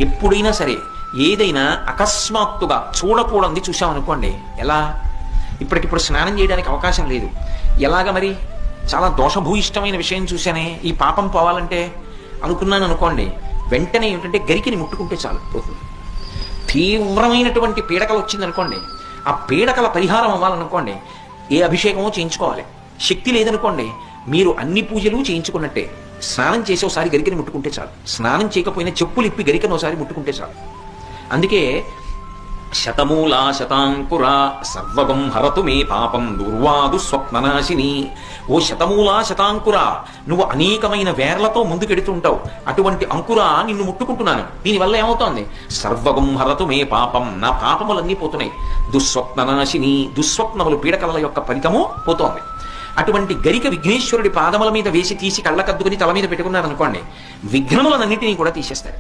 ఎప్పుడైనా సరే ఏదైనా అకస్మాత్తుగా చూడకూడదు చూసామనుకోండి, ఎలా ఇప్పటికిప్పుడు స్నానం చేయడానికి అవకాశం లేదు, ఎలాగ మరి చాలా దోషభూయిష్టమైన విషయం చూశానే, ఈ పాపం పోవాలంటే అనుకున్నాను అనుకోండి, వెంటనే ఏమిటంటే గరికిని ముట్టుకుంటే చాలు పోతుంది. తీవ్రమైనటువంటి పీడకలు వచ్చిందనుకోండి, ఆ పీడకల పరిహారం అవ్వాలనుకోండి ఏ అభిషేకమో చేయించుకోవాలి. శక్తి లేదనుకోండి, మీరు అన్ని పూజలు చేయించుకున్నట్టే. స్నానం చేసి ఒకసారి గరికని ముట్టుకుంటే చాలు, స్నానం చేయకపోయినా చెప్పులు ఇప్పి గరికను ఒకసారి ముట్టుకుంటే చాలు. అందుకే శతమూలా శతాంకురా సర్వగం హరతు మే పాపం దుర్వాదు స్వప్ననాశిని. ఓ శతమూలా శతాంకురా, నువ్వు అనేకమైన వేర్లతో ముందుకెడుతుంటావు, అటువంటి అంకురా నిన్ను ముట్టుకుంటున్నాను. దీనివల్ల ఏమవుతోంది? సర్వగం హరతు మే పాపం, నా పాపములన్నీ పోతున్నాయి. దుస్వప్ననాశిని, దుస్వప్నములు పీడకల యొక్క ఫలితము పోతోంది. అటువంటి గరిక విఘ్నేశ్వరుడి పాదముల మీద వేసి తీసి కళ్ళకద్దుకుని తల మీద పెట్టుకున్నారనుకోండి, విఘ్నములన్నింటినీ కూడా తీసేస్తారు.